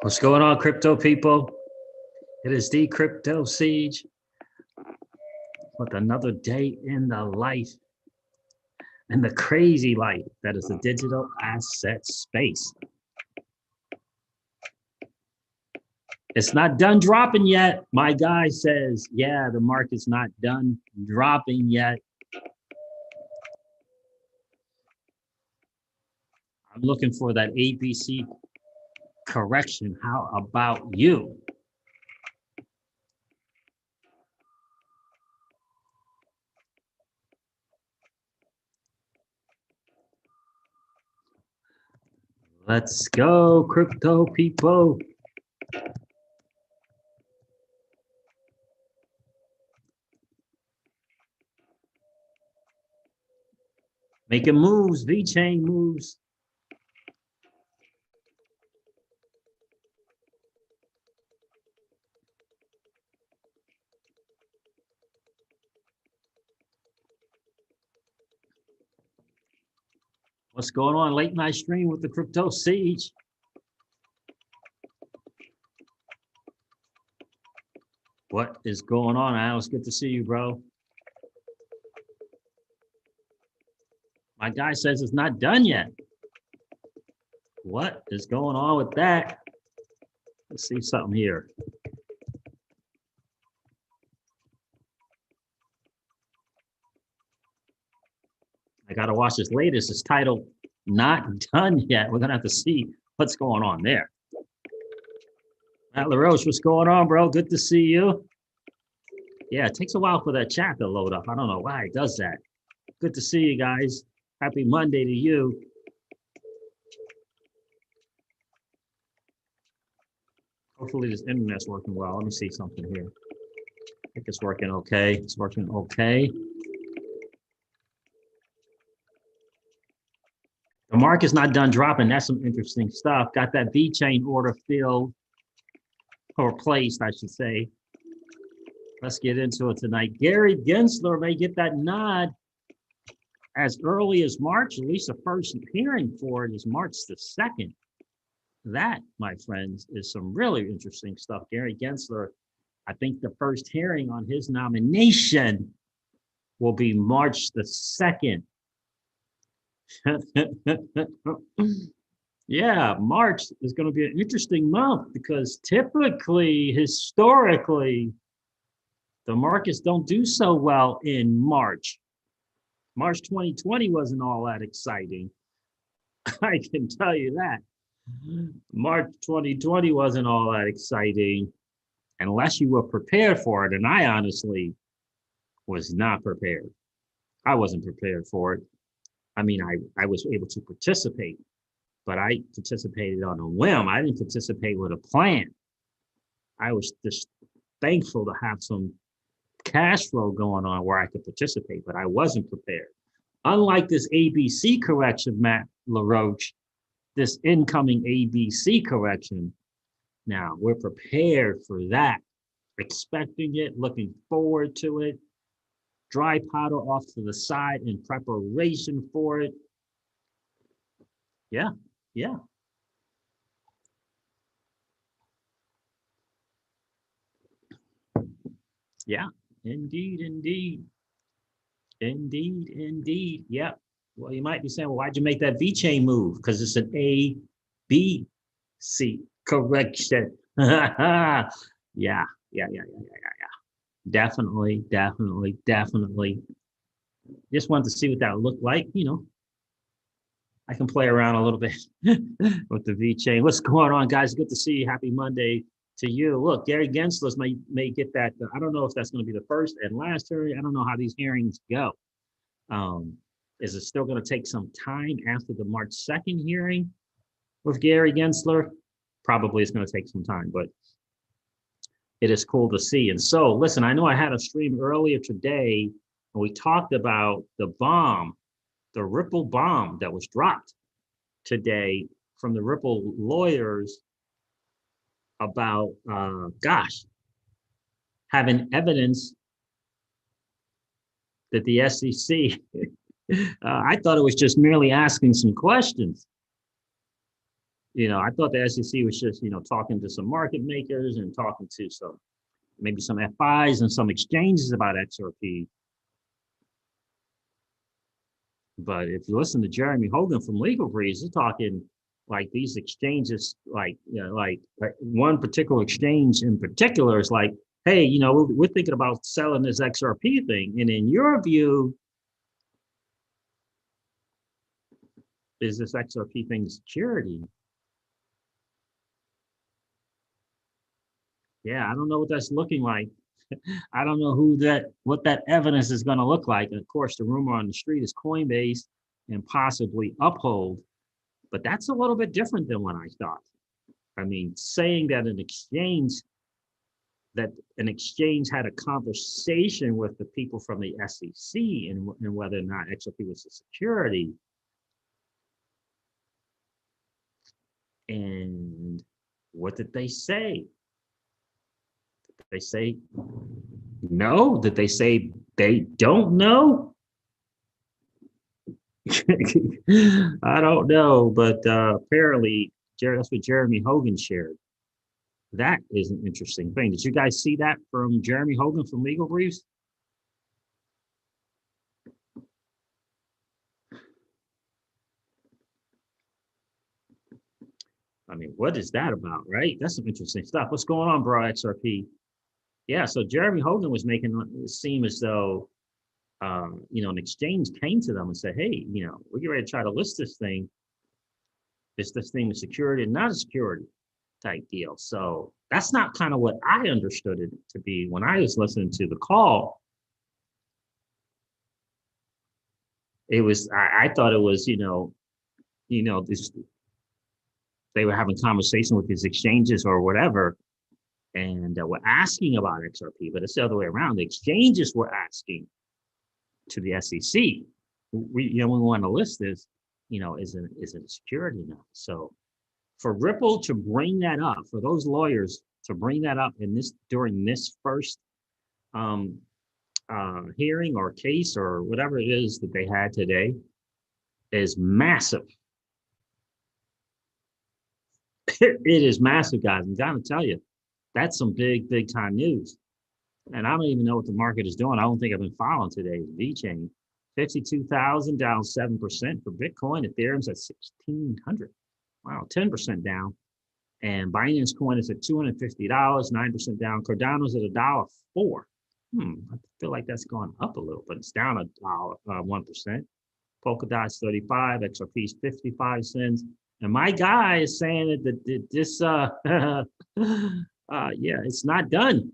What's going on, crypto people? It is the Crypto Siege with another day in the life and the crazy life that is the digital asset space. It's not done dropping yet. My guy says, yeah, the market's not done dropping yet. I'm looking for that ABC correction. How about you? Let's go, crypto people. Making moves, V-chain moves. What's going on? Late night stream with the Crypto Siege. What is going on, Alex? Good to see you, bro. My guy says it's not done yet. What is going on with that? Let's see something here. I got to watch this latest. It's titled Not Done Yet. We're going to have to see what's going on there. Matt LaRoche, what's going on, bro? Good to see you. Yeah, it takes a while for that chat to load up. I don't know why it does that. Good to see you guys. Happy Monday to you. Hopefully this internet's working well. Let me see something here. I think it's working okay. It's working okay. The market's not done dropping. That's some interesting stuff. Got that V-chain order filled or placed, I should say. Let's get into it tonight. Gary Gensler may get that nod as early as March. At least the first hearing for it is March the 2nd. That, my friends, is some really interesting stuff. Gary Gensler, I think the first hearing on his nomination will be March the 2nd. Yeah, March is going to be an interesting month because typically, historically, the markets don't do so well in March. March 2020 wasn't all that exciting. I can tell you that. March 2020 wasn't all that exciting unless you were prepared for it. And I honestly was not prepared. I wasn't prepared for it. I mean, I was able to participate, but I participated on a whim. I didn't participate with a plan. I was just thankful to have some cash flow going on where I could participate, but I wasn't prepared. Unlike this ABC correction, Matt LaRoche, this incoming ABC correction, now we're prepared for that, expecting it, looking forward to it, dry powder off to the side in preparation for it. Yeah. Yeah, indeed. Yeah. Well, you might be saying, well, why'd you make that V-chain move? Because it's an A, B, C correction. Yeah. Definitely. Just wanted to see what that looked like. You know, I can play around a little bit with the V-chain. What's going on, guys? Good to see you. Happy Monday to you. Look, Gary Gensler may get that. I don't know if that's going to be the first and last hearing. I don't know how these hearings go. Is it still going to take some time after the March 2nd hearing with Gary Gensler? Probably it's going to take some time, but it is cool to see. And so, listen, I know I had a stream earlier today, and we talked about the bomb, the Ripple bomb that was dropped today from the Ripple lawyers about, having evidence that the SEC, I thought it was just merely asking some questions. I thought the SEC was just, talking to some market makers and talking to maybe some FIs and some exchanges about XRP. But if you listen to Jeremy Hogan from Legal Breeze, he's talking like these exchanges, like one particular exchange in particular is like, hey, we're thinking about selling this XRP thing. And in your view, is this XRP thing security? Yeah, I don't know what that's looking like. I don't know what that evidence is going to look like. And of course, the rumor on the street is Coinbase and possibly Uphold, but that's a little bit different than what I thought. I mean, saying that an exchange had a conversation with the people from the SEC and whether or not XRP was a security. And what did they say? Did they say no? Did they say they don't know? I don't know, but apparently that's what Jeremy Hogan shared. That is an interesting thing. Did you guys see that from Jeremy Hogan from Legal Briefs? I mean, what is that about, right? That's some interesting stuff. What's going on, bro, XRP? Yeah, so Jeremy Hogan was making it seem as though, an exchange came to them and said, hey, we're getting ready to try to list this thing. Is this thing a security and not a security type deal? So that's not kind of what I understood it to be when I was listening to the call. It was, I thought it was, this, they were having conversation with these exchanges or whatever, and were asking about XRP, but it's the other way around. The exchanges were asking to the SEC. We want to list this, is it a security now? So for Ripple to bring that up, for those lawyers to bring that up during this first hearing or case or whatever it is that they had today is massive. It is massive, guys. I'm going to tell you, that's some big time news. And I don't even know what the market is doing. I don't think I've been following today's VeChain. 52,000 down 7% for Bitcoin. Ethereum's at 1,600. Wow, 10% down. And Binance Coin is at $250, 9% down. Cardano's at $1.04. I feel like that's gone up a little, but it's down a 1%. Polkadot's 35, XRP's 55 cents. And my guy is saying that this, it's not done.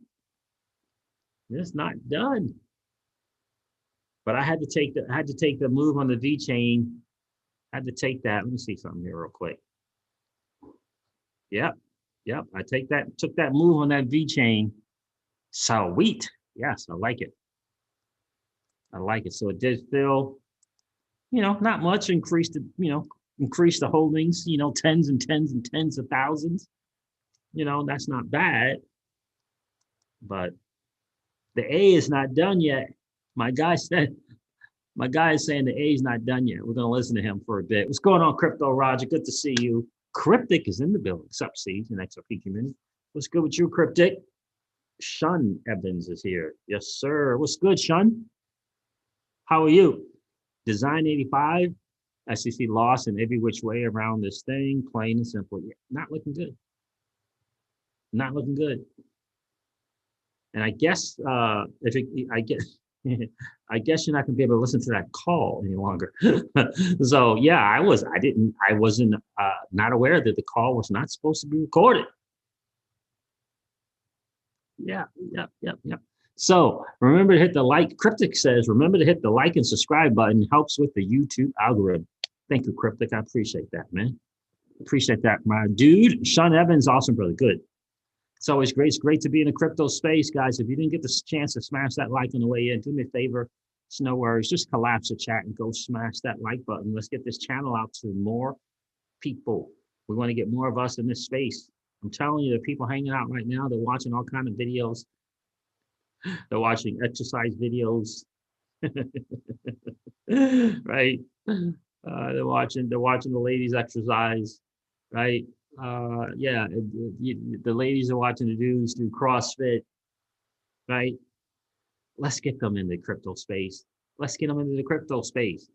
It's not done. But I had to take the move on the VeChain. I had to take that. Let me see something here real quick. Yep. I took that move on that VeChain. Sweet. Yes, I like it. So it did feel, not much, increased the holdings, tens and tens and tens of thousands. That's not bad. But the A is not done yet. My guy is saying the A is not done yet. We're going to listen to him for a bit. What's going on, Crypto Roger? Good to see you. Cryptic is in the building. Sup, Steve, in XRP community. What's good with you, Cryptic? Shun Evans is here. Yes, sir. What's good, Shun? How are you? Design 85. SEC lost in every which way around this thing. Plain and simple. Not looking good. Not looking good. And I guess I guess you're not gonna be able to listen to that call any longer. So yeah, I wasn't not aware that the call was not supposed to be recorded. Yep. So remember to hit the like. Cryptic says, remember to hit the like and subscribe button. It helps with the YouTube algorithm. Thank you, Cryptic. I appreciate that, man. Appreciate that, my dude. Sean Evans, awesome, brother. Good. It's always great. It's great to be in the crypto space, guys. If you didn't get the chance to smash that like on the way in, do me a favor. It's no worries. Just collapse the chat and go smash that like button. Let's get this channel out to more people. We want to get more of us in this space. I'm telling you, the people hanging out right now, they're watching all kinds of videos. They're watching exercise videos, right? They're watching the ladies exercise, right? Yeah, the ladies are watching the dudes do CrossFit, right? Let's get them in the crypto space. Let's get them into the crypto space.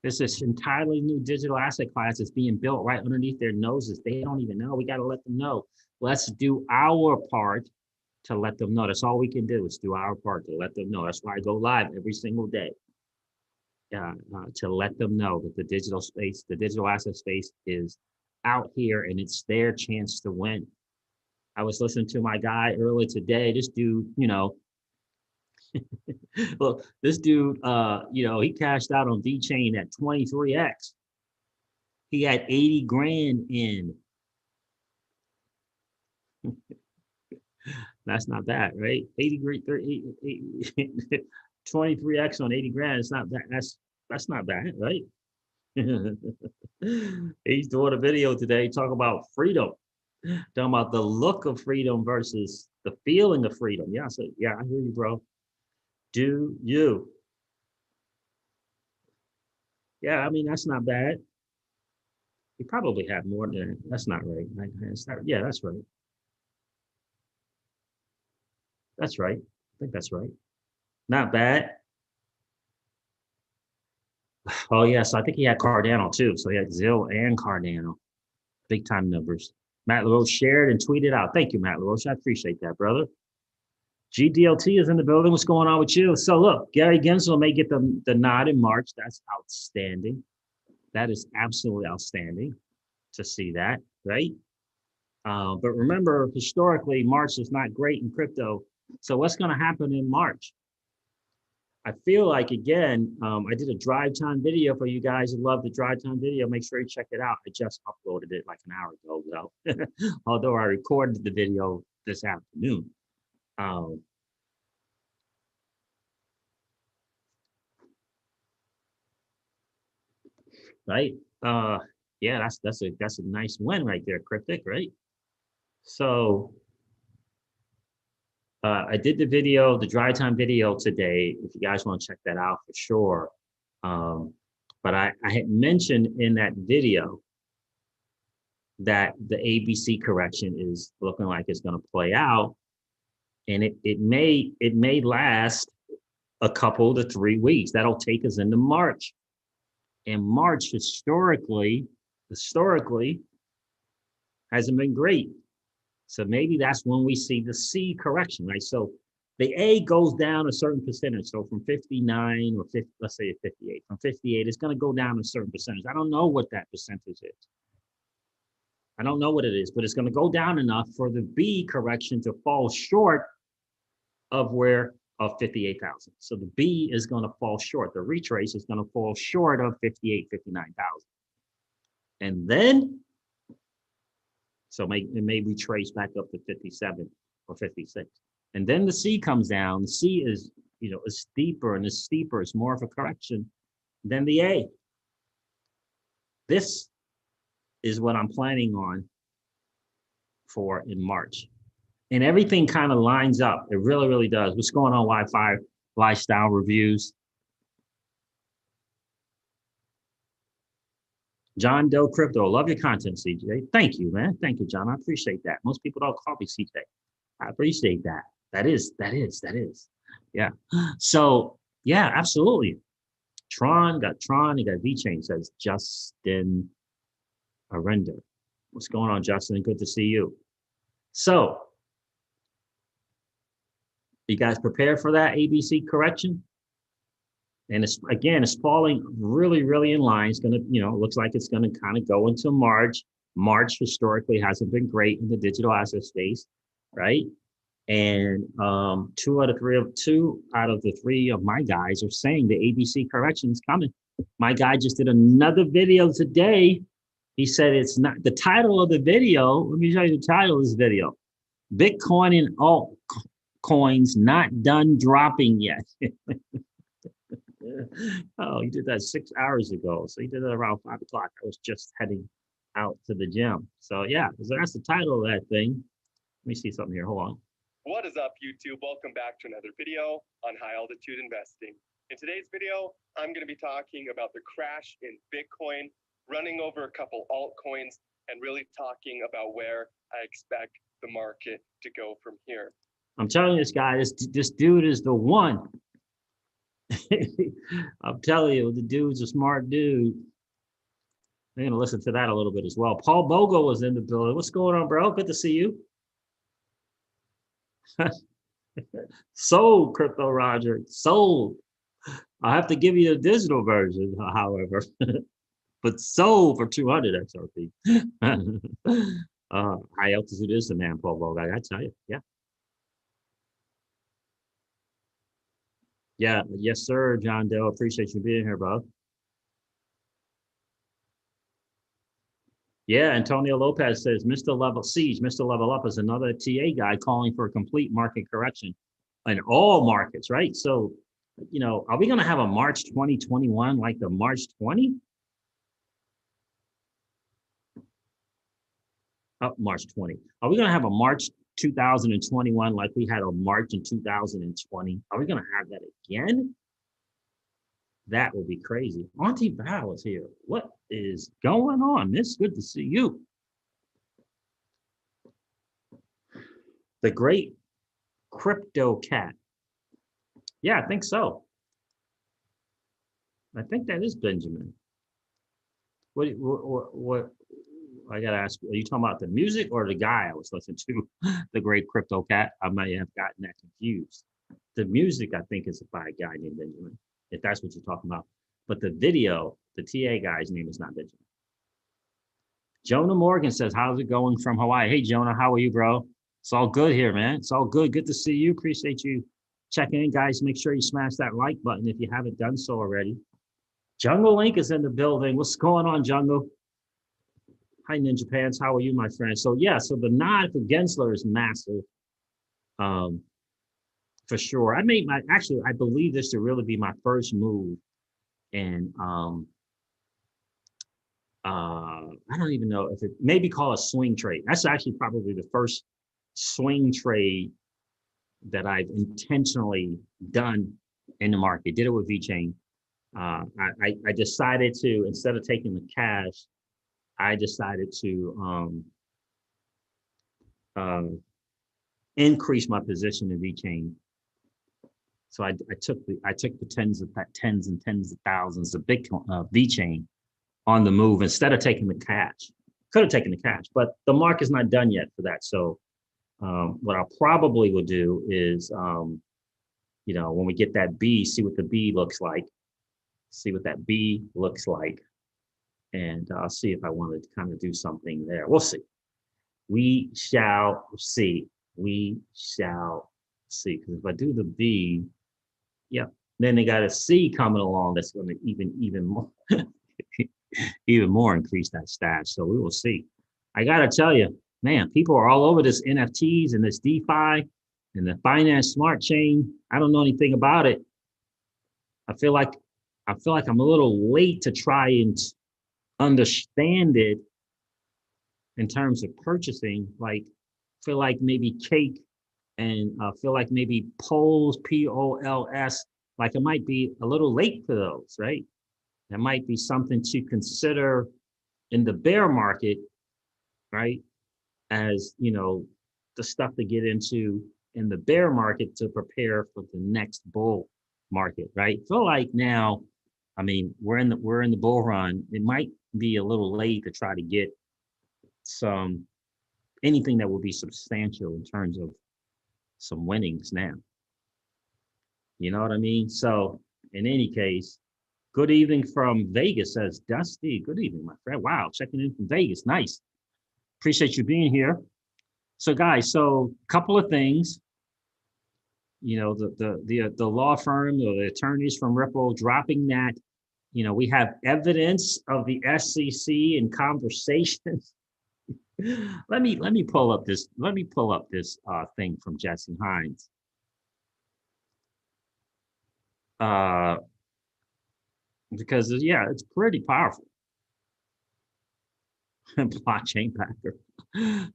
There's this entirely new digital asset class that's being built right underneath their noses. They don't even know. We got to let them know. Let's do our part to let them know. That's all we can do is do our part to let them know. That's why I go live every single day to let them know that the digital space, the digital asset space is out here and it's their chance to win. I was listening to my guy earlier today. This dude, well, this dude, he cashed out on D Chain at 23x. He had 80 grand in. That's not bad, right? 80 grand, 23x on 80 grand. It's not bad. That's not bad, right? He's doing a video today talking about freedom, talking about the look of freedom versus the feeling of freedom. Yeah, so yeah, I hear you, bro. Do you? Yeah, I mean that's not bad. You probably have more than that. That's not right. Yeah, that's right. That's right. I think that's right. Not bad. Oh yes, I think he had Cardano too. So he had Zill and Cardano. Big time numbers. Matt LaRoche shared and tweeted out. Thank you, Matt LaRoche. I appreciate that, brother. GDLT is in the building. What's going on with you? So look, Gary Gensler may get the nod in March. That's outstanding. That is absolutely outstanding to see that, right? But remember, historically, March is not great in crypto. So what's going to happen in March? I feel like, again, I did a drive time video for you guys who love the drive time video. Make sure you check it out. I just uploaded it like an hour ago, though. Although I recorded the video this afternoon. Right? Yeah, that's a nice win right there, Cryptic, right? So I did the video, the dry time video today. If you guys want to check that out for sure. But I had mentioned in that video that the ABC correction is looking like it's going to play out, and it may last a couple to 3 weeks. That'll take us into March, and March historically hasn't been great. So maybe that's when we see the C correction, right? So the A goes down a certain percentage. So from 59 or 50, let's say 58, from 58, it's going to go down a certain percentage. I don't know what that percentage is. I don't know what it is, but it's going to go down enough for the B correction to fall short of 58,000. So the B is going to fall short. The retrace is going to fall short of 58, 59,000. And then, so it may retrace back up to 57 or 56. And then the C comes down. The C is, is steeper and is steeper. It's more of a correction than the A. This is what I'm planning on for in March. And everything kind of lines up. It really, really does. What's going on, Wi-Fi Lifestyle Reviews? John Doe Crypto. Love your content, CJ. Thank you, man. Thank you, John. I appreciate that. Most people don't call me CJ. I appreciate that. That is. Yeah. So, yeah, absolutely. Tron, you got V-Chain, says Justin Arender. What's going on, Justin? Good to see you. So, you guys prepared for that ABC correction? And it's falling really, really in line. It's gonna, looks like it's gonna kind of go into March. March historically hasn't been great in the digital asset space, right? And two out of the three of my guys are saying the ABC correction is coming. My guy just did another video today. He said it's not the title of the video. Let me show you the title of this video. Bitcoin and altcoins not done dropping yet. Oh, he did that 6 hours ago. So he did it around 5 o'clock. I was just heading out to the gym. So yeah, so that's the title of that thing. Let me see something here. Hold on. What is up, YouTube? Welcome back to another video on high altitude investing. In today's video, I'm going to be talking about the crash in Bitcoin, running over a couple altcoins, and really talking about where I expect the market to go from here. I'm telling you, this guy, this dude is the one. I'm telling you, the dude's a smart dude. I'm going to listen to that a little bit as well. Paul Bogle was in the building. What's going on, bro? Good to see you. Sold, Crypto Roger. Sold. I have to give you the digital version, however. But sold for 200 XRP. High altitude is the man, Paul Bogle. I got to tell you. Yeah. Yeah. Yes, sir, John Doe. Appreciate you being here, bro. Yeah, Antonio Lopez says, Mr. Level Siege, Mr. Level Up is another TA guy calling for a complete market correction in all markets, right? So, you know, are we going to have a March 2021 like the March 20? Oh, March 20. Are we going to have a March 2021 like we had a March in 2020? Are we going to have that again? That will be crazy. Auntie Val is here. What is going on, miss? Good to see you. The great crypto cat. Yeah, I think so. I think that is Benjamin. What I gotta ask, are you talking about the music or the guy I was listening to? The great crypto cat. I might have gotten that confused. The music, I think, is by a guy named Benjamin, if that's what you're talking about. But the video, the TA guy's name is not Benjamin. Jonah Morgan says, how's it going from Hawaii? Hey, Jonah, how are you, bro? It's all good here, man. It's all good. Good to see you. Appreciate you checking in, guys. Make sure you smash that like button if you haven't done so already. Jungle Link is in the building. What's going on, Jungle? Hi, Ninja Pants. How are you, my friend? So, yeah, so the nod for Gensler is massive. For sure. I believe this to really be my first move. And I don't even know if it maybe call a swing trade. That's actually probably the first swing trade that I've intentionally done in the market. Did it with VeChain. I decided to, instead of taking the cash, I decided to increase my position in VeChain. So I took the tens and tens of thousands of Bitcoin VeChain on the move instead of taking the cash. Could have taken the cash, but the market's not done yet for that. So what I probably will do is, you know, when we get that B, see what the B looks like. See what that B looks like, and I'll see if I wanted to kind of do something there. We'll see. We shall see. We shall see. Because if I do the B, yeah, then they got a C coming along that's going to even more even more increase that stash. So we will see. I gotta tell you, man, people are all over this NFTs and this DeFi and the Finance Smart Chain. I don't know anything about it. I feel like I'm a little late to try and understand it in terms of purchasing. Like, feel like maybe Cake and feel like maybe Pols, P-O-L-S, like it might be a little late for those, right? That might be something to consider in the bear market, right? As, you know, the stuff to get into in the bear market to prepare for the next bull market, right? Feel like now, I mean, we're in the bull run. It might be a little late to try to get anything that will be substantial in terms of some winnings now. You know what I mean? So in any case, good evening from Vegas, says Dusty. Good evening, my friend. Wow, checking in from Vegas. Nice. Appreciate you being here. So guys, so a couple of things. You know, the law firm or the attorneys from Ripple dropping that, you know, we have evidence of the SEC in conversations. Let me pull up this thing from Jesse Hines. Because yeah, it's pretty powerful. Blockchain backer.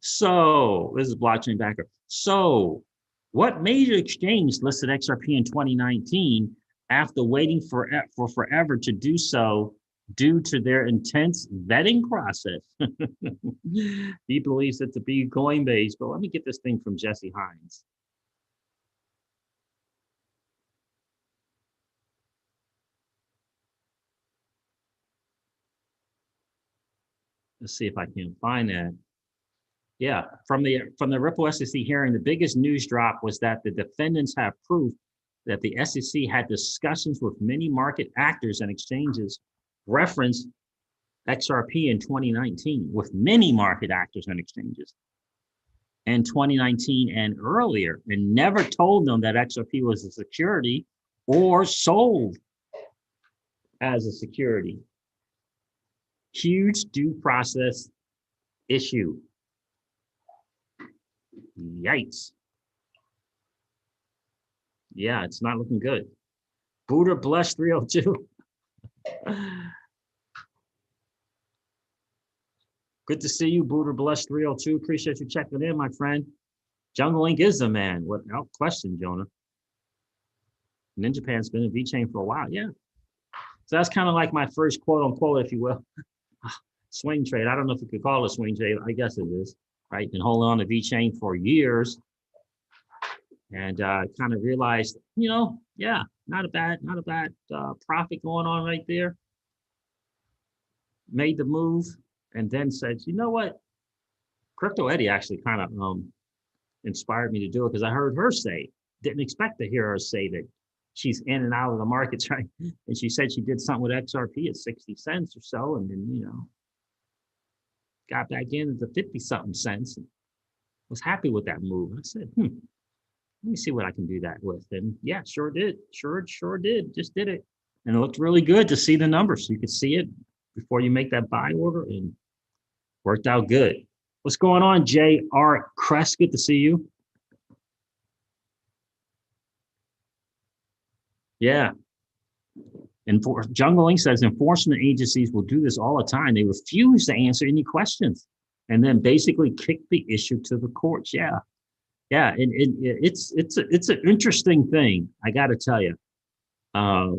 So this is blockchain backer. So what major exchange listed XRP in 2019 after waiting for forever to do so due to their intense vetting process. He believes it to be Coinbase, but let me get this thing from Jesse Hines. Let's see if I can find that. Yeah, from the Ripple SEC hearing, the biggest news drop was that the defendants have proof that the SEC had discussions with many market actors and exchanges referenced XRP in 2019 with many market actors and exchanges in 2019 and earlier, and never told them that XRP was a security or sold as a security. Huge due process issue. Yikes. Yeah, it's not looking good. Buddha Blush 302. Good to see you, Buddha Blush 302. Appreciate you checking in, my friend. Jungle Ink is the man, without question, Jonah. Ninja Pan's been in VeChain for a while, yeah. So that's kind of like my first quote unquote, if you will, swing trade. I don't know if you could call it a swing trade. I guess it is, right? Been holding on to VeChain for years. And kind of realized, yeah, not a bad profit going on right there. Made the move and then said, you know what? Crypto Eddie actually kind of inspired me to do it because I heard her say, didn't expect to hear her say that she's in and out of the markets, right? And she said she did something with XRP at 60 cents or so, and then, got back in at the 50 something cents and was happy with that move. I said, let me see what I can do that with. And yeah, sure did. Sure did. Just did it. And it looked really good to see the numbers. So you could see it before you make that buy order and worked out good. What's going on, J.R. Crest? Good to see you. Yeah. And Jungle Ink says enforcement agencies will do this all the time. They refuse to answer any questions and then basically kick the issue to the courts. Yeah. Yeah, and it's an interesting thing. I got to tell you, for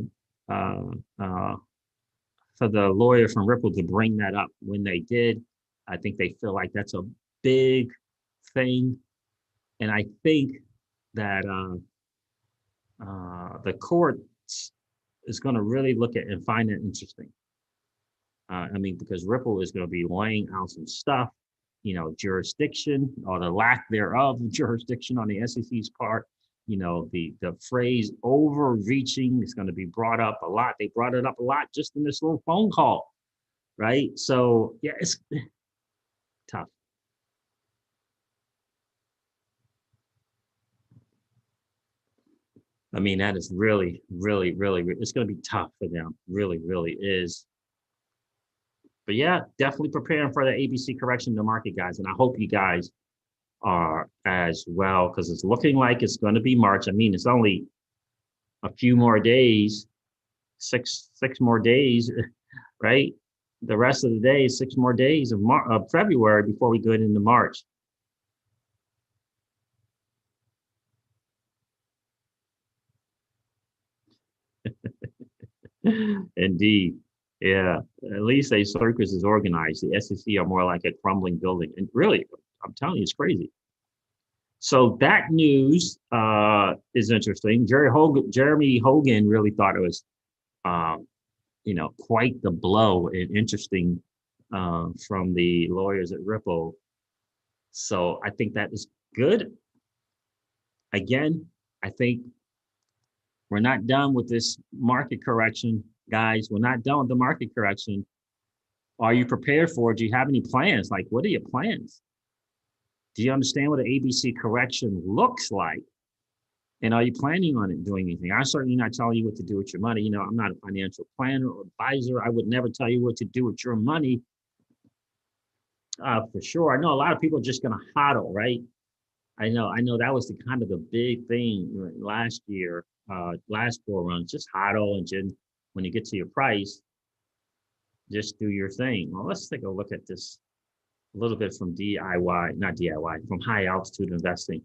the lawyer from Ripple to bring that up when they did, I think they feel like that's a big thing, and I think that the court is going to really look at and find it interesting. Because Ripple is going to be laying out some stuff. Jurisdiction or the lack thereof jurisdiction on the SEC's part. The phrase overreaching is going to be brought up a lot. They brought it up a lot just in this little phone call, right? So yeah, it's tough. That is really, really, really, it's going to be tough for them. Really, really is. But yeah, definitely preparing for the ABC correction in the market, guys. And I hope you guys are as well, because it's looking like it's going to be March. It's only a few more days, six more days, right? The rest of the days, 6 more days of February before we go into March. Indeed. Yeah, at least a circus is organized. The SEC are more like a crumbling building. And really, I'm telling you, it's crazy. So that news is interesting. Jeremy Hogan really thought it was, quite the blow and interesting from the lawyers at Ripple. So I think that is good. Again, I think we're not done with this market correction. Guys, we're not done with the market correction. Are you prepared for it? Do you have any plans? Like, what are your plans? Do you understand what an ABC correction looks like? And are you planning on it doing anything? I'm certainly not telling you what to do with your money. I'm not a financial planner or advisor. I would never tell you what to do with your money. For sure. I know a lot of people are just going to hodl, right? I know that was the kind of the big thing last year, last bull run, just hodl and just when you get to your price, just do your thing. Well, let's take a look at this a little bit from from high altitude investing.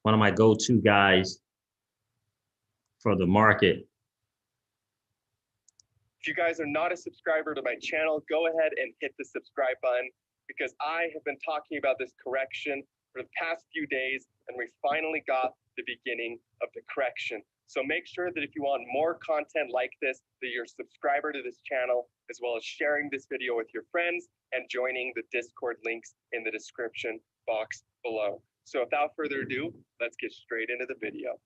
One of my go-to guys for the market. If you guys are not a subscriber to my channel, go ahead and hit the subscribe button, because I have been talking about this correction for the past few days, and we finally got the beginning of the correction. So make sure that if you want more content like this, that you're a subscriber to this channel, as well as sharing this video with your friends and joining the Discord links in the description box below. So without further ado, let's get straight into the video.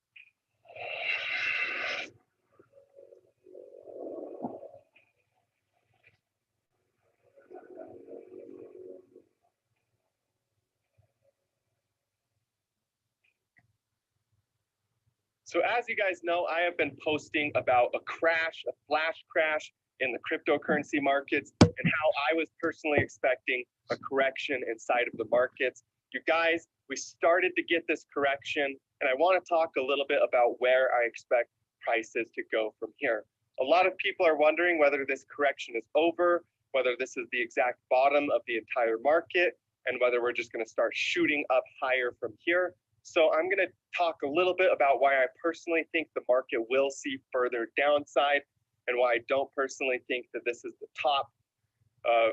So as you guys know, I have been posting about a crash, a flash crash in the cryptocurrency markets, and how I was personally expecting a correction inside of the markets. You guys, we started to get this correction, and I want to talk a little bit about where I expect prices to go from here. A lot of people are wondering whether this correction is over, whether this is the exact bottom of the entire market, and whether we're just going to start shooting up higher from here. So I'm going to talk a little bit about why I personally think the market will see further downside, and why I don't personally think that this is the top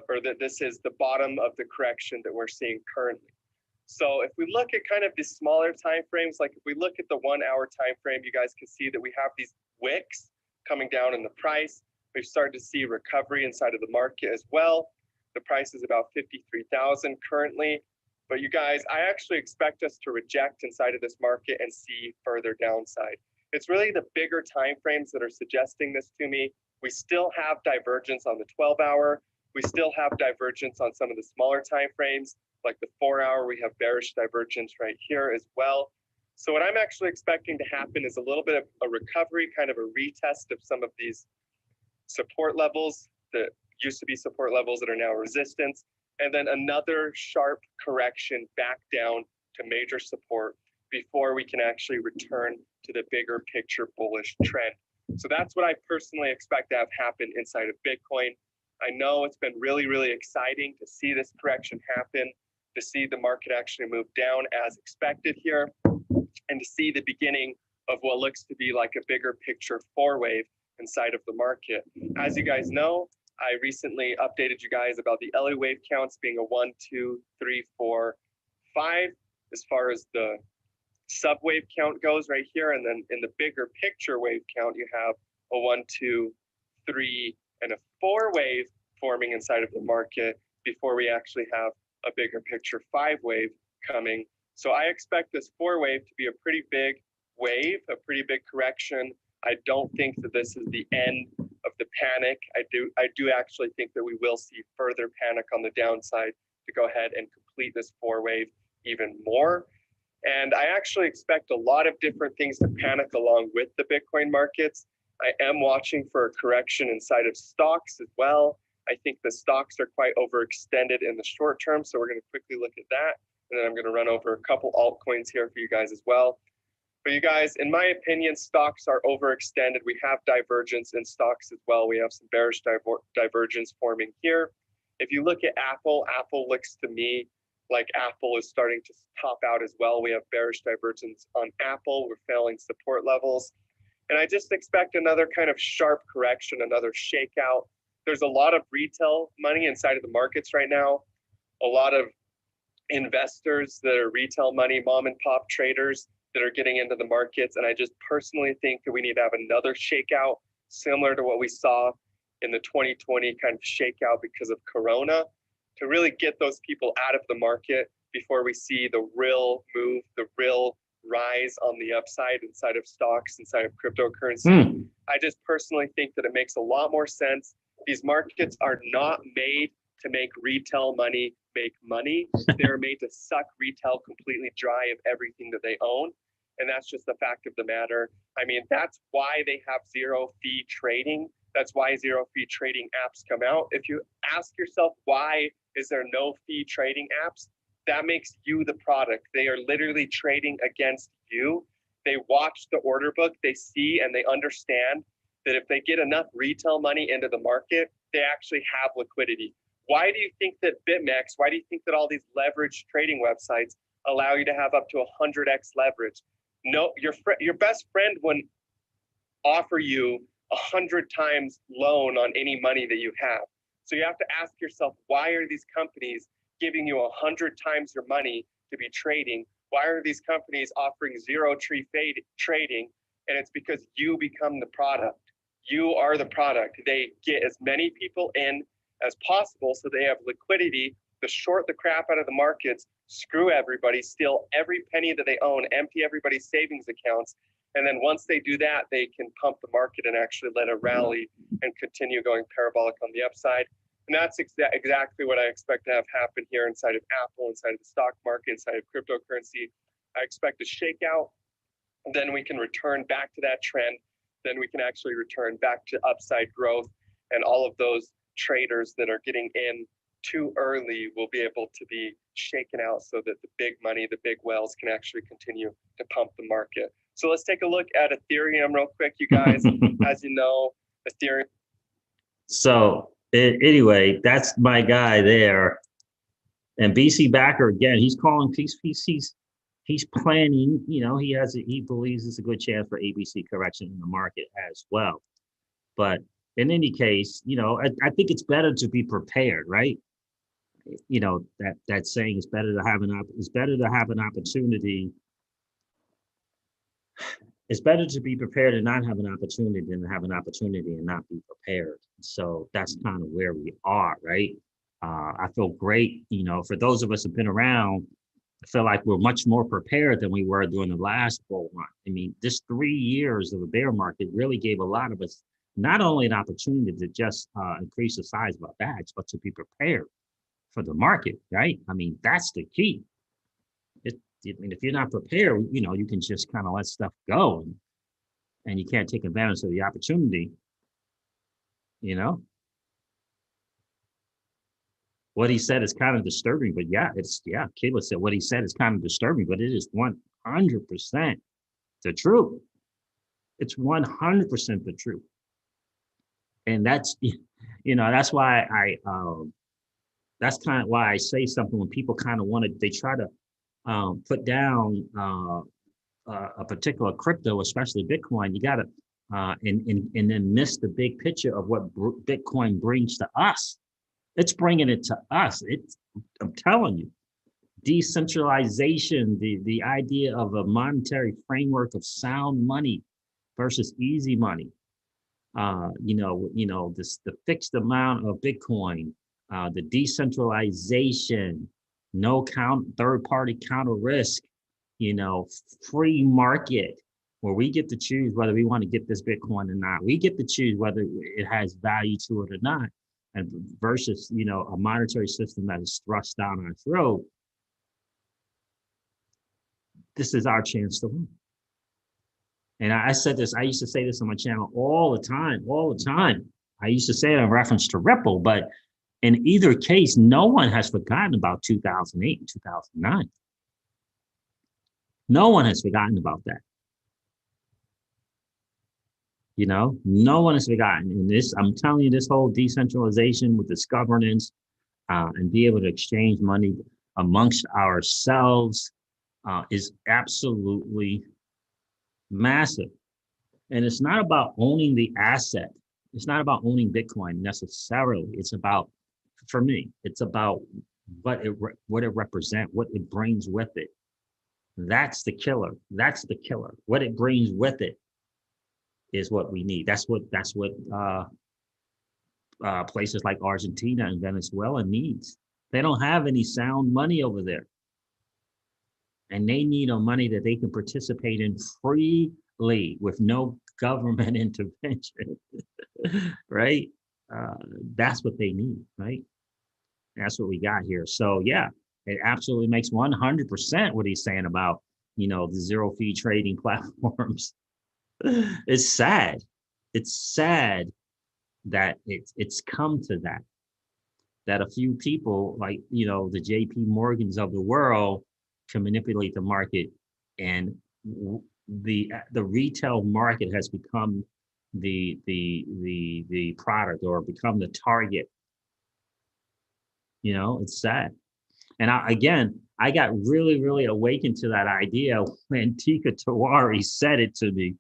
or that this is the bottom of the correction that we're seeing currently. So if we look at kind of the smaller time frames, like if we look at the 1 hour time frame, you guys can see that we have these wicks coming down in the price. We've started to see recovery inside of the market as well. The price is about 53,000 currently. But you guys, I actually expect us to reject inside of this market and see further downside. It's really the bigger time frames that are suggesting this to me. We still have divergence on the 12 hour. We still have divergence on some of the smaller time frames, like the 4 hour. We have bearish divergence right here as well. So what I'm actually expecting to happen is a little bit of a recovery, kind of a retest of some of these support levels that used to be support levels that are now resistance, and then another sharp correction back down to major support before we can actually return to the bigger picture bullish trend. So that's what I personally expect to have happen inside of Bitcoin. I know it's been really, really exciting to see this correction happen, to see the market actually move down as expected here, and to see the beginning of what looks to be like a bigger picture 4-wave inside of the market. As you guys know, I recently updated you guys about the LA wave counts being a 1, 2, 3, 4, 5 as far as the sub-wave count goes right here. And then in the bigger picture wave count, you have a 1, 2, 3, and a 4-wave forming inside of the market before we actually have a bigger picture 5-wave coming. So I expect this 4-wave to be a pretty big wave, a pretty big correction. I don't think that this is the end of the panic. I do actually think that we will see further panic on the downside to go ahead and complete this 4-wave even more. And I actually expect a lot of different things to panic along with the Bitcoin markets. I am watching for a correction inside of stocks as well. I think the stocks are quite overextended in the short term, so we're going to quickly look at that. And then I'm going to run over a couple altcoins here for you guys as well. But you guys, in my opinion, stocks are overextended. We have divergence in stocks as well. We have some bearish divergence forming here. If you look at Apple, Apple looks to me like Apple is starting to top out as well. We have bearish divergence on Apple. We're failing support levels. And I just expect another kind of sharp correction, another shakeout. There's a lot of retail money inside of the markets right now. A lot of investors that are retail money, mom and pop traders that are getting into the markets. And I just personally think that we need to have another shakeout similar to what we saw in the 2020 kind of shakeout because of Corona, to really get those people out of the market before we see the real move, the real rise on the upside inside of stocks, inside of cryptocurrency. I just personally think that it makes a lot more sense. These markets are not made to make retail money make money. They're made to suck retail completely dry of everything that they own. And that's just the fact of the matter. I mean, that's why they have zero fee trading. That's why zero fee trading apps come out. If you ask yourself, why is there no fee trading apps? That makes you the product. They are literally trading against you. They watch the order book, they see and they understand that if they get enough retail money into the market, they actually have liquidity. Why do you think that BitMEX, why do you think that all these leverage trading websites allow you to have up to 100x leverage? No, your best friend wouldn't offer you 100 times loan on any money that you have. So you have to ask yourself, why are these companies giving you 100 times your money to be trading? Why are these companies offering zero trading? And it's because you become the product. You are the product. They get as many people in as possible so they have liquidity to short the crap out of the markets, screw everybody, steal every penny that they own, empty everybody's savings accounts. And then once they do that, they can pump the market and actually let it rally and continue going parabolic on the upside. And that's exactly what I expect to have happen here inside of Apple, inside of the stock market, inside of cryptocurrency. I expect a shakeout. Then we can return back to that trend. Then we can actually return back to upside growth. And all of those traders that are getting in too early will be able to be shaken out so that the big money, the big whales can actually continue to pump the market. So let's take a look at Ethereum real quick, you guys. As you know, Ethereum. So anyway, that's my guy there. And BC Backer, again, he's calling, he's planning, you know, he believes it's a good chance for ABC correction in the market as well. But in any case, you know, I think it's better to be prepared, right? You know, that saying is better to have an opportunity. It's better to be prepared and not have an opportunity than to have an opportunity and not be prepared. So that's kind of where we are, right? I feel great, you know, for those of us who've been around, I feel like we're much more prepared than we were during the last bull run. I mean, this 3 years of a bear market really gave a lot of us not only an opportunity to just increase the size of our bags, but to be prepared for the market, right? I mean, that's the key. I mean, if you're not prepared, you know, you can just kind of let stuff go and you can't take advantage of the opportunity, you know? What he said is kind of disturbing, but yeah, Kayla said what he said is kind of disturbing, but it is 100% the truth. It's 100% the truth. And that's, you know, that's why that's kind of why I say something when people kind of they try to put down a particular crypto, especially Bitcoin. You got to and then miss the big picture of what Bitcoin brings to us. It's bringing it to us. I'm telling you, decentralization, the idea of a monetary framework of sound money versus easy money. The fixed amount of Bitcoin, the decentralization, no third-party counter risk, you know, free market where we get to choose whether we want to get this Bitcoin or not. We get to choose whether it has value to it or not, and versus, you know, a monetary system that is thrust down our throat. This is our chance to win. And I said this, I used to say this on my channel all the time. I used to say it in reference to Ripple, but in either case, no one has forgotten about 2008 and 2009. No one has forgotten about that. You know, no one has forgotten. And this, I'm telling you, this whole decentralization with this governance and be able to exchange money amongst ourselves is absolutely massive. And it's not about owning the asset. It's not about owning Bitcoin necessarily. It's about, for me, it's about what it represents, what it brings with it. That's the killer. That's the killer. What it brings with it is what we need. That's what places like Argentina and Venezuela needs. They don't have any sound money over there. And they need a money that they can participate in freely with no government intervention, right? That's what they need, right? That's what we got here. So yeah, it absolutely makes 100% what he's saying about, you know, the zero fee trading platforms. It's sad. It's sad that it's come to that a few people like, you know, the JP Morgans of the world can manipulate the market, and the retail market has become the product or become the target. You know, it's sad. And I got really, really awakened to that idea when Tika Tawari said it to me.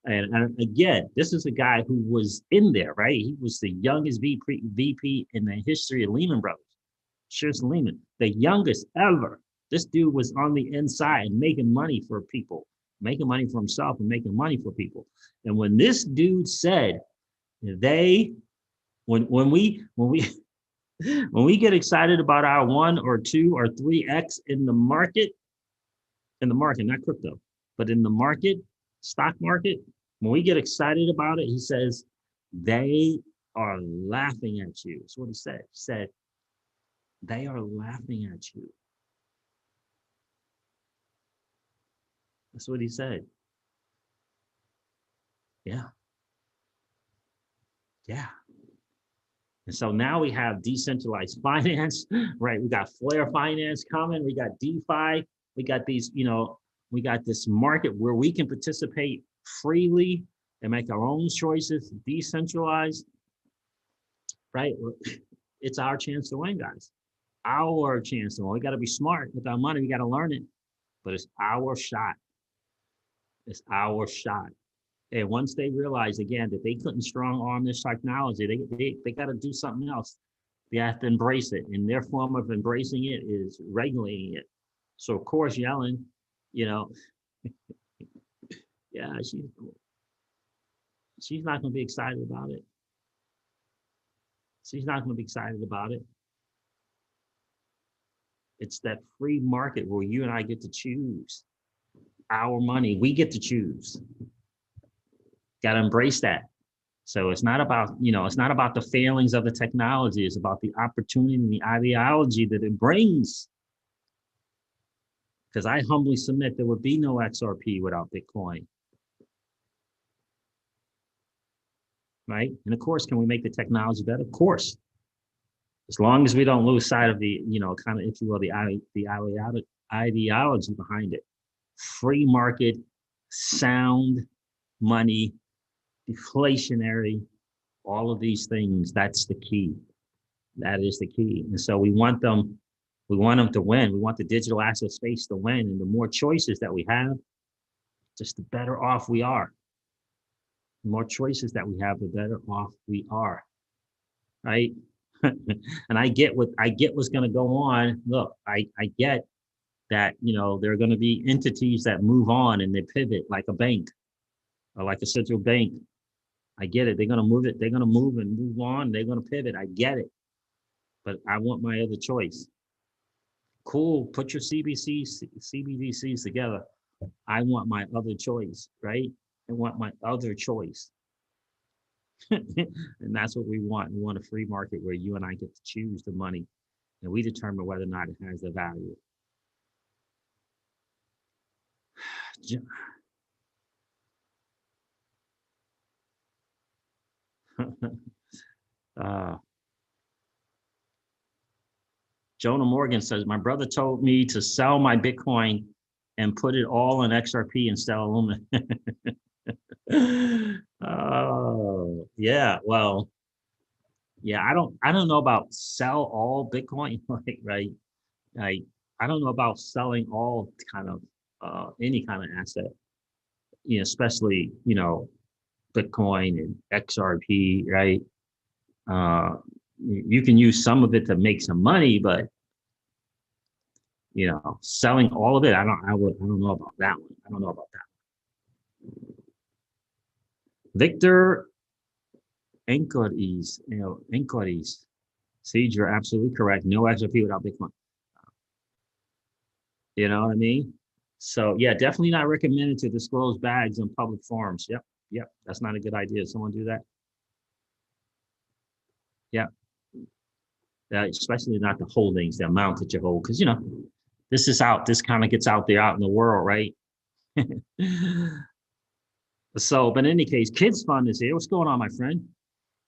And again, this is a guy who was in there, right? He was the youngest VP in the history of Lehman Brothers. Shearson Lehman, the youngest ever. This dude was on the inside making money for people, making money for himself and making money for people. And when this dude said they, when we when we get excited about our 1 or 2 or 3x in the market, not crypto, but in the market, stock market, when we get excited about it, he says, they are laughing at you. That's what he said. He said, they are laughing at you. That's what he said. Yeah. Yeah. And so now we have decentralized finance, right? We got Flare Finance coming. We got DeFi. We got these, we got this market where we can participate freely and make our own choices, decentralized, right? It's our chance to win, guys. Our chance to win. We got to be smart with our money. We got to learn it, but it's our shot. It's our shot. And once they realize again that they couldn't strong arm this technology, they got to do something else. They have to embrace it, and their form of embracing it is regulating it. So of course, Yellen, yeah, she's not going to be excited about it. She's not going to be excited about it. It's that free market where you and I get to choose our money. We get to choose. Got to embrace that. So it's not about, it's not about the failings of the technology. It's about the opportunity and the ideology that it brings. Because I humbly submit there would be no XRP without Bitcoin. Right? And of course, can we make the technology better? Of course. As long as we don't lose sight of the, kind of, if you will, the ideology behind it. Free market, sound money, deflationary, all of these things, that's the key. That is the key. And so we want them to win. We want the digital asset space to win. And the more choices that we have, just the better off we are. The more choices that we have, the better off we are. Right? And I get what's going to go on. Look, I get that, there are going to be entities that move on and they pivot like a bank or like a central bank. I get it. They're going to move it. They're going to move and move on. They're going to pivot. I get it. But I want my other choice. Cool. Put your CBDCs together. I want my other choice, right? I want my other choice. And that's what we want. We want a free market where you and I get to choose the money and we determine whether or not it has the value. Jonah Morgan says, my brother told me to sell my Bitcoin and put it all in XRP and sell aluminum. Oh, yeah. Well, yeah, I don't know about sell all Bitcoin, right? I don't know about selling all kind of any kind of asset, especially, Bitcoin and XRP, right? You can use some of it to make some money, but selling all of it, I don't know about that one. I don't know about that one. Victor Encoris, Siege, you're absolutely correct. No XRP without Bitcoin. You know what I mean? So yeah, definitely not recommended to disclose bags in public forums. Yep. That's not a good idea. Someone do that? Yeah. Especially not the holdings, the amount that you hold, because this kind of gets out there out in the world, right? So, but in any case, Kids Fund is here. What's going on, my friend?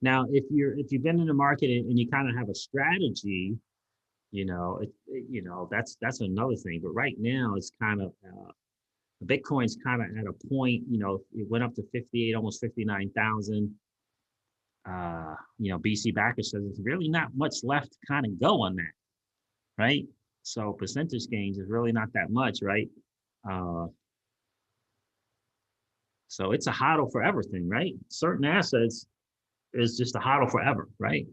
Now, if you've been in the market and you kind of have a strategy, that's another thing. But right now, it's kind of Bitcoin's kind of at a point. It went up to 58, almost 59,000. BC Backer says there's really not much left to kind of go on that, right? So percentage gains is really not that much, right? So it's a hodl for everything, right? Certain assets is just a hodl forever, right?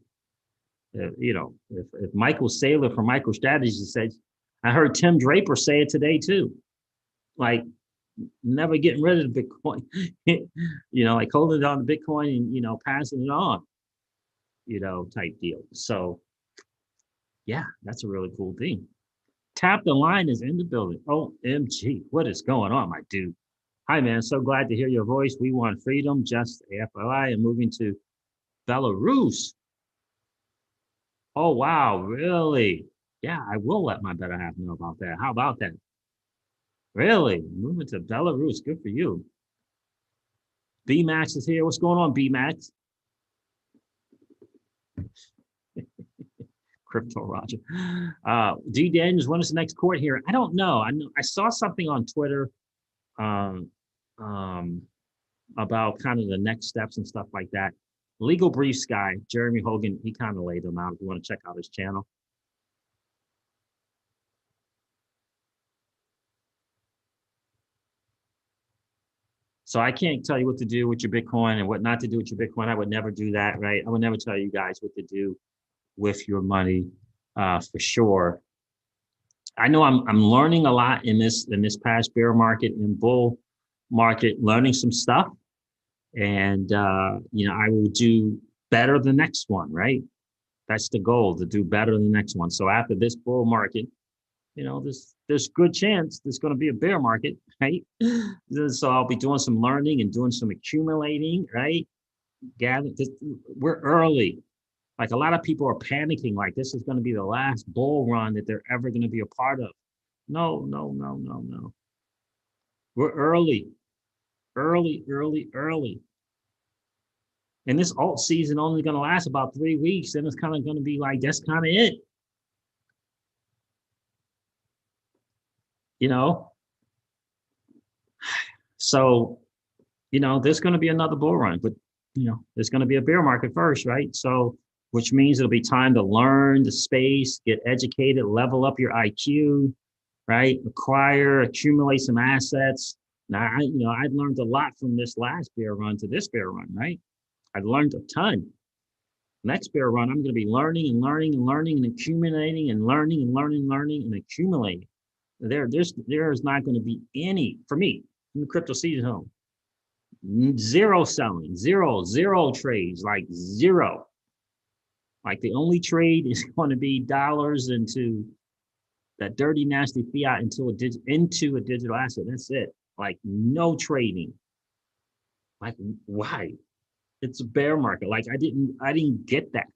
If Michael Saylor from MicroStrategy said, I heard Tim Draper say it today too, like never getting rid of the Bitcoin, like holding on to Bitcoin and, passing it on, type deal. So yeah, that's a really cool thing. Tap the Line is in the building. OMG, what is going on, my dude? Hi, man. So glad to hear your voice. We want freedom, just AFLI, and moving to Belarus. Oh, wow. Really? Yeah, I will let my better half know about that. How about that? Really? Moving to Belarus. Good for you. B-Max is here. What's going on, B-Max? Crypto Roger. D Daniels, when is the next court here? I don't know. I saw something on Twitter um, about kind of the next steps and stuff like that. Legal Briefs guy, Jeremy Hogan, he kind of laid them out if you want to check out his channel. So I can't tell you what to do with your Bitcoin and what not to do with your Bitcoin. I would never do that, right? I would never tell you guys what to do with your money, for sure. I know I'm learning a lot in this past bear market and bull market, learning some stuff, and I will do better the next one, right? That's the goal, to do better than the next one. So after this bull market, there's good chance there's going to be a bear market, right? So I'll be doing some learning and doing some accumulating, right? We're early. Like a lot of people are panicking, like this is going to be the last bull run that they're ever going to be a part of. No, no, no, no, no. We're early. And this alt season only going to last about 3 weeks. And it's kind of going to be like, that's kind of it. So, there's going to be another bull run, but, there's going to be a bear market first, right? So, which means it'll be time to learn the space, get educated, level up your IQ, right? Accumulate some assets. Now, I learned a lot from this last bear run to this bear run, right? I've learned a ton. Next bear run, I'm going to be learning and learning and learning and accumulating and learning and learning and accumulating. There is not going to be any, for me, in the crypto season home, zero selling, zero trades, like zero. Like the only trade is going to be dollars into that dirty, nasty fiat into a digital asset. That's it. Like no trading. Like why? It's a bear market. Like I didn't get that.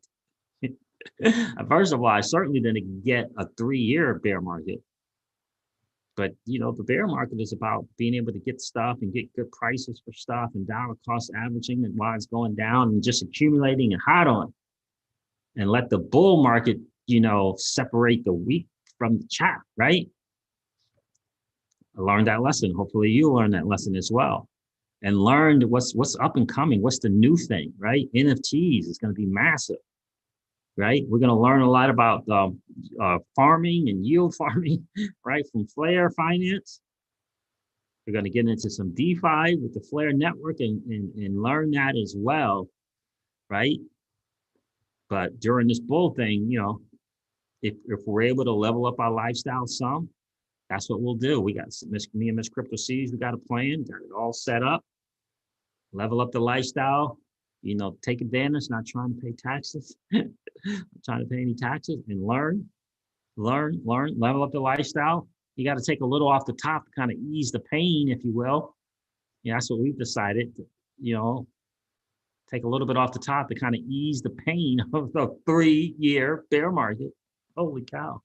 First of all, I certainly didn't get a 3-year bear market. But the bear market is about being able to get stuff and get good prices for stuff and dollar cost averaging and while it's going down and just accumulating and hodling. And let the bull market, separate the wheat from the chaff, right? I learned that lesson. Hopefully you learn that lesson as well. And learned what's up and coming. What's the new thing, right? NFTs is going to be massive, right? We're going to learn a lot about farming and yield farming, right? From Flare Finance. We're going to get into some DeFi with the Flare network and learn that as well, right? But during this bull thing, if we're able to level up our lifestyle some, that's what we'll do. We got me and Miss Crypto C's, we got a plan, got it all set up, level up the lifestyle, take advantage, not trying to pay taxes, not trying to pay any taxes, and learn, level up the lifestyle. You got to take a little off the top to kind of ease the pain, if you will. That's what we've decided, take a little bit off the top to kind of ease the pain of the 3-year bear market. Holy cow.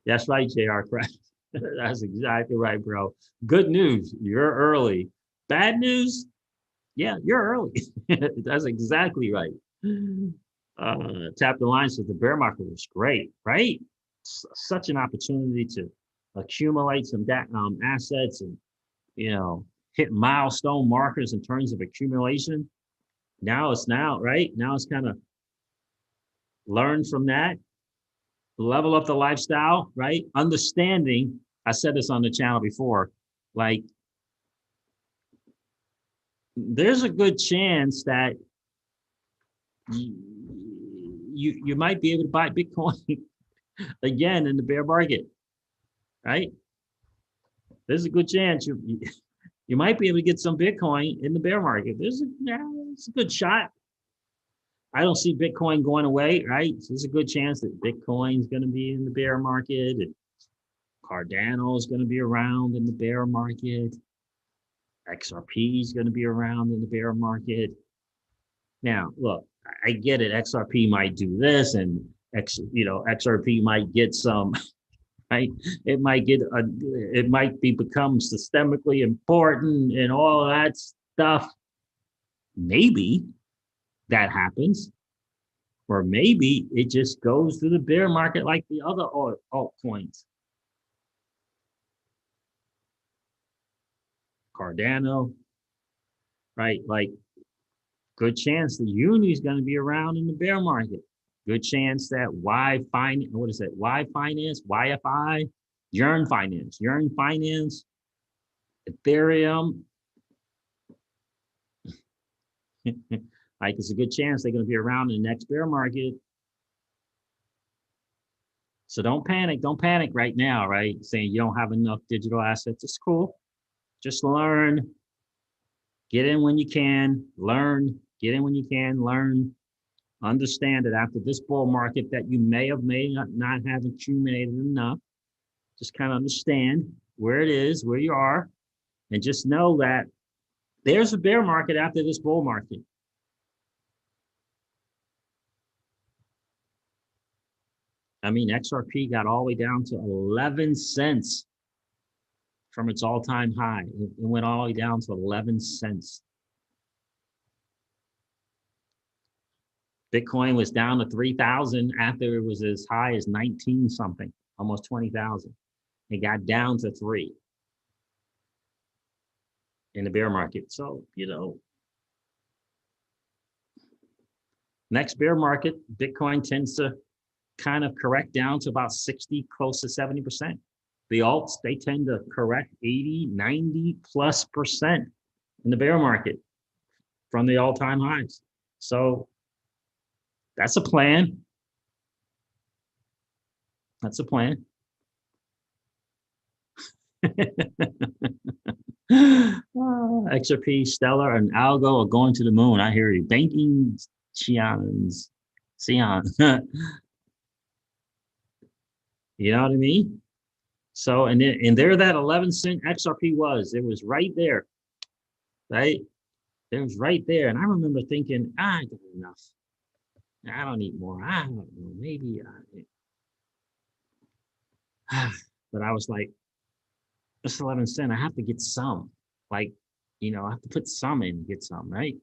That's right, JR Crash. That's exactly right, bro. Good news, you're early. Bad news, yeah, you're early. That's exactly right. Tap the Line says the bear market was great, right? Such an opportunity to accumulate some assets and, hit milestone markers in terms of accumulation. Now it's kind of learn from that, level up the lifestyle, right? Understanding, I said this on the channel before, like there's a good chance that you might be able to buy Bitcoin again in the bear market, right? There's a good chance you might be able to get some Bitcoin in the bear market. It's a good shot. I don't see Bitcoin going away, right? So there's a good chance that Bitcoin's going to be in the bear market, and Cardano is going to be around in the bear market. XRP is going to be around in the bear market. Now, look, I get it. XRP might do this, and XRP might get some. Right? It might become systemically important and all of that stuff. Maybe that happens, or maybe it just goes to the bear market like the other altcoins. Cardano, right? Like, good chance the Uni is going to be around in the bear market. Good chance that YFI, Yearn Finance, Ethereum. Like, it's a good chance they're going to be around in the next bear market. So don't panic right now, right? Saying you don't have enough digital assets. It's cool. Just learn. Get in when you can. Learn. Get in when you can. Learn. Understand that after this bull market that you may not have accumulated enough. Just kind of understand where it is, where you are, and just know that there's a bear market after this bull market. I mean, XRP got all the way down to 11 cents from its all-time high. It went all the way down to 11 cents. Bitcoin was down to 3,000 after it was as high as 19 something, almost 20,000. It got down to 3 in the bear market. So, next bear market, Bitcoin tends to kind of correct down to about 60, close to 70%. The alts, they tend to correct 80, 90+% in the bear market from the all-time highs. So that's a plan. That's a plan. XRP, Stellar, and Algo are going to the moon. I hear you. Banking Xi'an. You know what I mean? So, and there that 11 cent XRP was. It was right there. Right? It was right there. And I remember thinking, I got enough. I don't need more. I don't know. Maybe but I was like, it's 11 cents. I have to get some. Like, I have to put some in, get some, right?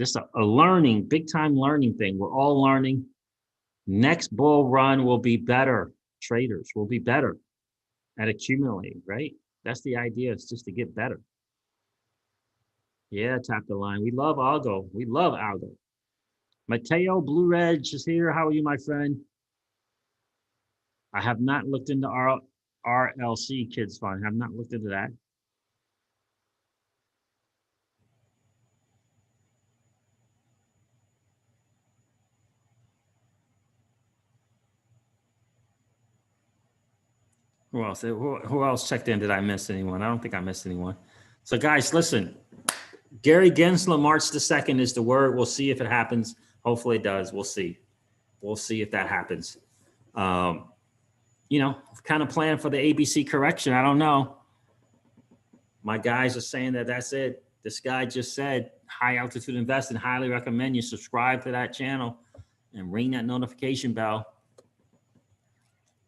Just a learning, big time learning thing. We're all learning. Next bull run will be better. Traders will be better at accumulating, right? That's the idea. It's just to get better. Yeah, tap the line. We love Algo. We love Algo. Mateo Blue Reg is here. How are you, my friend? I have not looked into RLC Kids Fund. I have not looked into that. Who else? Who else checked in? Did I miss anyone? I don't think I missed anyone. So guys, listen, Gary Gensler, March the 2nd is the word. We'll see if it happens. Hopefully it does. We'll see. We'll see if that happens. Kind of plan for the ABC correction. I don't know. My guys are saying that that's it. This guy just said, high altitude investing, highly recommend you subscribe to that channel and ring that notification bell.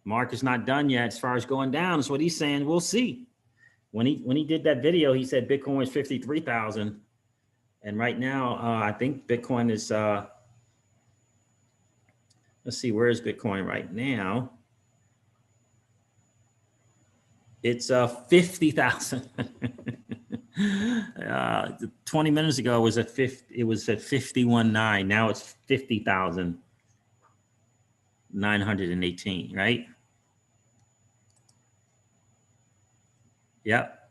Mark is not done yet as far as going down. That's what he's saying. We'll see. When he did that video, he said Bitcoin was 53,000. And right now, I think Bitcoin is, let's see, where is Bitcoin right now? It's 50,000. 20 minutes ago, it was at 51.9. Now it's 50,918, right? Yep.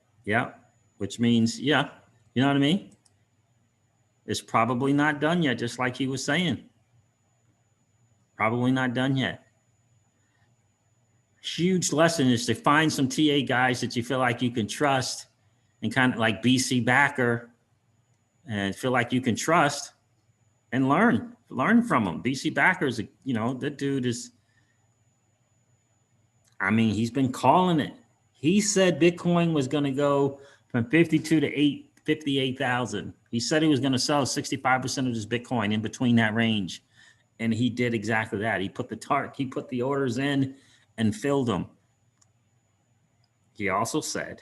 Which means, yeah, you know what I mean? It's probably not done yet, just like he was saying. Probably not done yet. Huge lesson is to find some TA guys that you feel like you can trust and kind of like BC Backer and feel like you can trust and learn from them. BC Backer is, you know, that dude is, I mean, he's been calling it. He said Bitcoin was going to go from 52 to 58,000. He said he was going to sell 65% of his Bitcoin in between that range. And he did exactly that. He put the orders in and filled them. He also said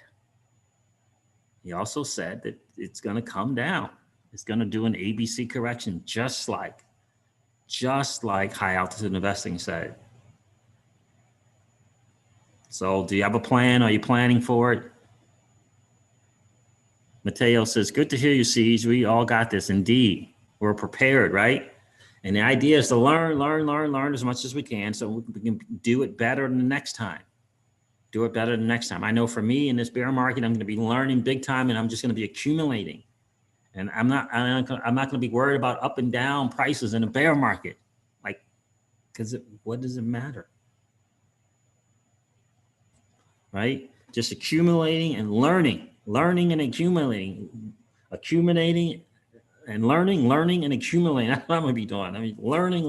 that it's going to come down. It's going to do an ABC correction, just like high altitude investing said. So do you have a plan? Are you planning for it? Mateo says, good to hear you, Siege. We all got this. Indeed, we're prepared, right? And the idea is to learn as much as we can so we can do it better the next time. Do it better the next time. I know for me in this bear market, I'm going to be learning big time, and I'm just going to be accumulating. And I'm not going to be worried about up and down prices in a bear market. Like, because what does it matter? Right? Just accumulating and learning and accumulating and learning and accumulating. That's what I'm going to be doing. I mean, learning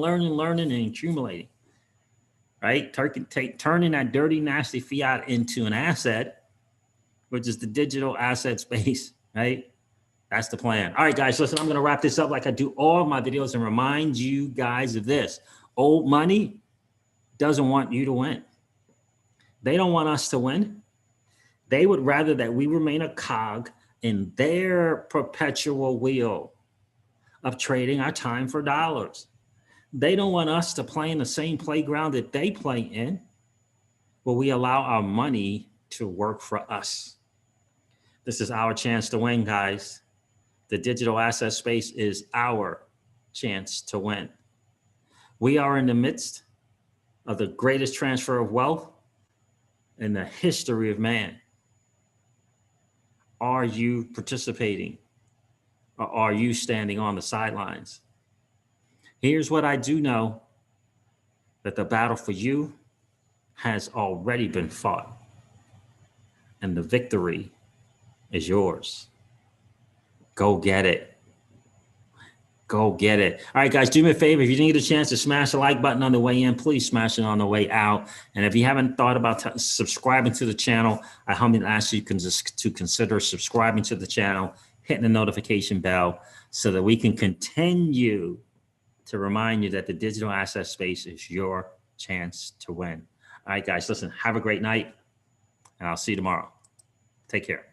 and accumulating. Right? Turning that dirty, nasty fiat into an asset, which is the digital asset space, right? That's the plan. All right, guys, listen, I'm going to wrap this up like I do all of my videos and remind you guys of this. Old money doesn't want you to win. They don't want us to win. They would rather that we remain a cog in their perpetual wheel of trading our time for dollars. They don't want us to play in the same playground that they play in, where we allow our money to work for us. This is our chance to win, guys. The digital asset space is our chance to win. We are in the midst of the greatest transfer of wealth in the history of man. Are you participating, or are you standing on the sidelines? Here's what I do know, that the battle for you has already been fought, and the victory is yours. Go get it. Go get it. All right, guys, do me a favor. If you didn't get a chance to smash the like button on the way in, please smash it on the way out. And if you haven't thought about subscribing to the channel, I humbly ask you to consider subscribing to the channel, hitting the notification bell so that we can continue to remind you that the digital asset space is your chance to win. All right, guys, listen, have a great night, and I'll see you tomorrow. Take care.